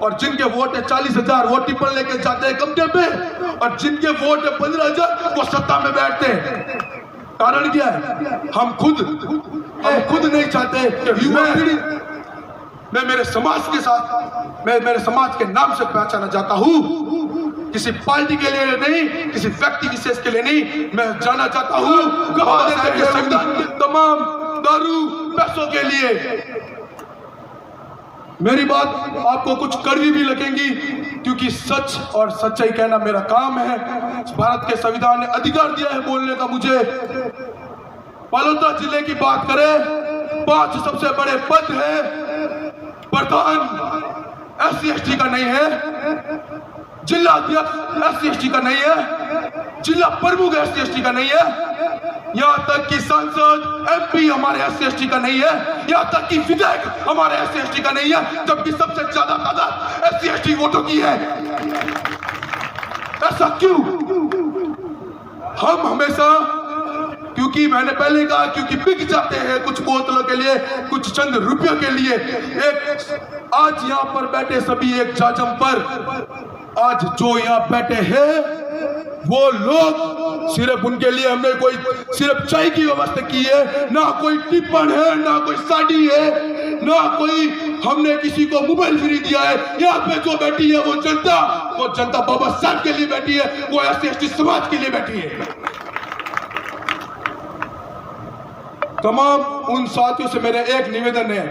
और जिनके वोट है 40,000 वो टिप्पण लेके जाते हैं कब्जे पे, और जिनके वोट है 15,000 वो सत्ता में बैठते हैं। कारण क्या है? हम खुद नहीं चाहते कि युवा पीढ़ी, मैं मेरे समाज के साथ, मैं मेरे समाज के नाम से पहचाना जाता हूँ, किसी पार्टी के लिए नहीं, किसी व्यक्ति विशेष के लिए नहीं। मैं जाना चाहता हूँ बाबा साहब के संविधान के तमाम दारू पैसों के लिए। मेरी बात आपको कुछ कड़वी भी लगेंगी, क्योंकि सच और सच्चाई कहना मेरा काम है। भारत के संविधान ने अधिकार दिया है बोलने का मुझे। बालोतरा जिले की बात करें, 5 सबसे बड़े पद है, प्रधान SC/ST का नहीं है, जिला अध्यक्ष SC/ST का नहीं है, जिला प्रमुख SC/ST का नहीं है, यहाँ तक कि सांसद MP हमारे SC/ST का नहीं है, यहाँ तक कि विधायक हमारे SC/ST का नहीं है, जबकि सबसे ज्यादा तादाद SC/ST वोटों की है। ऐसा क्यों? हम हमेशा, क्योंकि मैंने पहले कहा, क्योंकि बिक जाते हैं कुछ बोतलों के लिए, कुछ चंद रुपयों के लिए। एक आज यहाँ पर बैठे सभी एक जाजम पर, आज जो यहाँ बैठे हैं वो लोग सिर्फ उनके लिए हमने कोई सिर्फ चाय की व्यवस्था की है, ना कोई टिप्पण है, ना कोई साड़ी है, ना कोई हमने किसी को मोबाइल फ्री दिया है। यहाँ पे जो बैठी है वो जनता बाबा साहब के लिए बैठी है, वो SC/ST समाज के लिए बैठी है। तमाम उन साथियों से मेरा एक निवेदन है,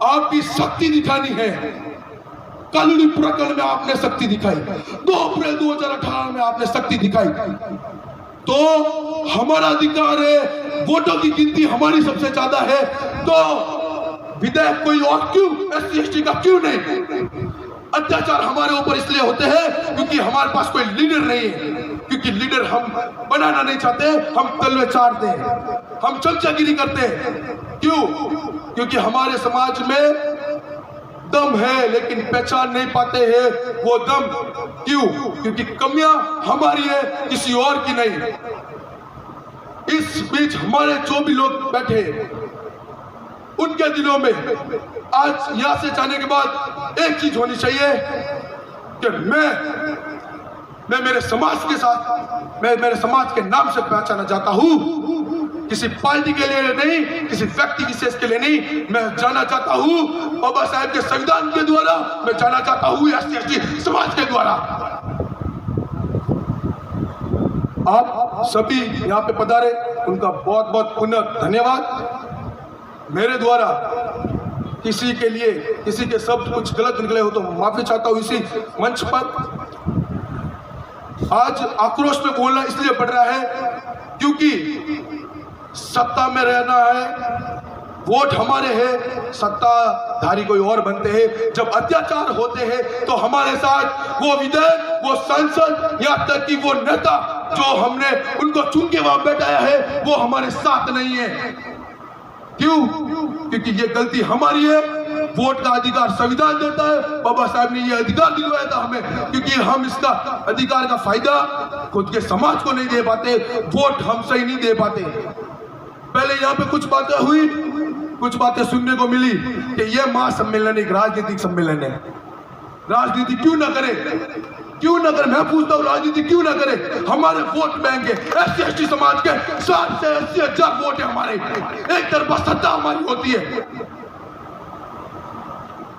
आपकी शक्ति दिखानी है। कानूनी प्रकरण में आपने शक्ति दिखाई, 2 अप्रैल 2018 में आपने शक्ति दिखाई, तो हमारा अधिकार है, वोटों की गिनती हमारी सबसे ज्यादा है, तो विधायक कोई और क्यों, SC/ST का क्यों नहीं? अत्याचार हमारे ऊपर इसलिए होते हैं क्योंकि हमारे पास कोई लीडर नहीं है, क्योंकि लीडर हम बनाना नहीं चाहते, हम तलवे चाटते हैं, हम चमचागिरी करते हैं। क्यों? क्योंकि हमारे समाज में दम है लेकिन पहचान नहीं पाते हैं वो दम। क्यों? क्योंकि कमियां हमारी है, किसी और की नहीं। इस बीच हमारे जो भी लोग बैठे, उनके दिलों में आज यहां से जाने के बाद एक चीज होनी चाहिए कि मैं मेरे समाज के साथ, मैं मेरे समाज के नाम से पहचाना जाता हूं, किसी पार्टी के लिए नहीं, किसी व्यक्ति विशेष के लिए नहीं। मैं जाना चाहता हूं बाबा साहब के संविधान के द्वारा, मैं जाना चाहता हूं SC/ST समाज के द्वारा। आप सभी यहाँ पे पधारे, उनका बहुत बहुत पुनः धन्यवाद। मेरे द्वारा किसी के लिए, किसी के शब्द कुछ गलत निकले हो तो माफी चाहता हूं। इसी मंच पर आज आक्रोश में बोलना इसलिए पड़ रहा है क्योंकि सत्ता में रहना है, वोट हमारे हैं, सत्ताधारी कोई और बनते हैं। जब अत्याचार होते हैं तो हमारे साथ वो विधायक, वो सांसद, यहाँ तक कि वो नेता जो हमने उनको चुन के वहां बैठाया है, वो हमारे साथ नहीं है। क्यों? क्योंकि ये गलती हमारी है। वोट का अधिकार संविधान देता है, बाबा साहब ने ये अधिकार दिलवाया था हमें, क्योंकि हम इसका अधिकार का फायदा खुद के समाज को नहीं दे पाते, वोट हम सही नहीं दे पाते। पहले यहाँ पे कुछ बातें हुई, कुछ बातें सुनने को मिली कि ये महासम्मेलन एक राजनीतिक सम्मेलन है। राजनीति क्यों ना करे, क्यों ना करे? मैं पूछता हूँ, राजनीति क्यों ना करे? हमारे वोट बैंक है, SC/ST समाज के 60 से 80 हजार वोट है हमारे, एक तरफा सत्ता हमारी होती है,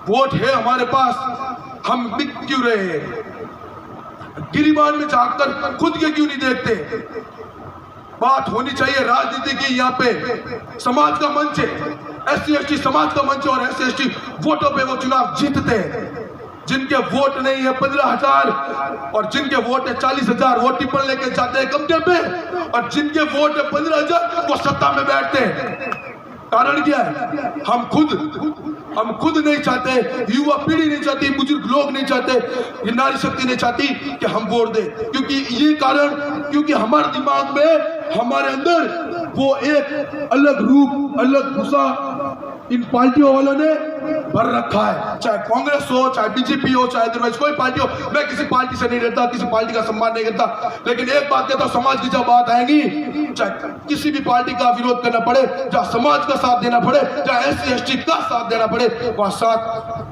वोट है हमारे पास, हम बिक क्यों रहे हैं? गिरिबान में झांककर खुद के क्यों नहीं देखते? बात होनी चाहिए राजनीति की। यहाँ पे समाज का मंच है, SC/ST समाज का मंच है, और SC/ST वोटों पे वो चुनाव जीतते हैं। जिनके वोट नहीं है 15,000 और जिनके वोट है 40,000 वो टिप्पण लेके जाते हैं कब्जे पे, और जिनके वोट है 15,000 वो सत्ता में बैठते हैं। कारण क्या है? हम खुद नहीं चाहते, युवा पीढ़ी नहीं चाहती, बुजुर्ग लोग नहीं चाहते, ये नारी शक्ति नहीं चाहती कि हम वोट दें। क्योंकि ये कारण, क्योंकि हमारे दिमाग में, हमारे अंदर वो एक अलग रूप, अलग गुस्सा इन पार्टियों वालों ने भर रखा है, चाहे कांग्रेस हो, चाहे बीजेपी हो, चाहे अदरवाइज कोई पार्टी हो। मैं किसी पार्टी से नहीं डरता, किसी पार्टी का सम्मान नहीं करता, लेकिन एक बात कहता हूं, समाज की जब बात आएगी, चाहे किसी भी पार्टी का विरोध करना पड़े, जहां समाज का साथ देना पड़े, जहां SC/ST का साथ देना पड़े, वहां साथ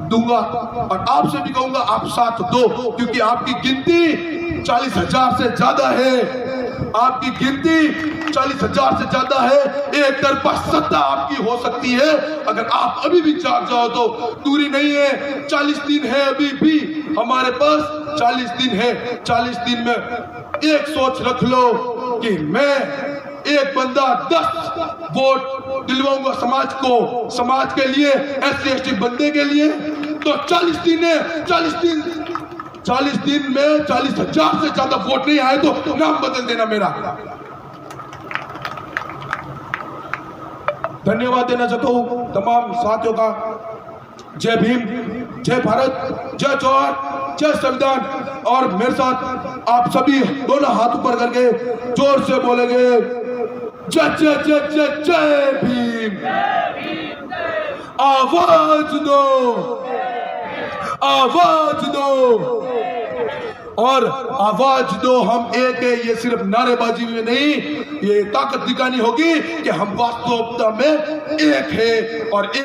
दूंगा। और आपसे भी कहूंगा, आप साथ दो, क्योंकि आपकी गिनती 40,000 से ज्यादा है। आपकी गिनती 40,000 से ज्यादा है। एक तरफा सत्ता आपकी हो सकती है अगर आप अभी भी जाग जाओ तो। दूरी नहीं है, 40 दिन है अभी भी हमारे पास, 40 दिन है। 40 दिन में एक सोच रख लो कि मैं एक बंदा 10 वोट दिलवाऊंगा समाज को, समाज के लिए, SC/ST बंदे के लिए। तो 40 दिन है, 40 दिन में 40,000 से ज्यादा वोट नहीं आए तो नाम बदल देना मेरा। धन्यवाद देना चाहता हूं तमाम साथियों का। जय भीम, जय भारत, जय जवाहर, जय संविधान। और मेरे साथ आप सभी दोनों हाथ ऊपर करके जोर से बोलेंगे, जय जय जय जय जय भीम। आवाज दो, आवाज दो, और आवाज दो हम एक है। ये सिर्फ नारेबाजी में नहीं, ये ताकत दिखानी होगी कि हम वास्तविकता में एक है और एक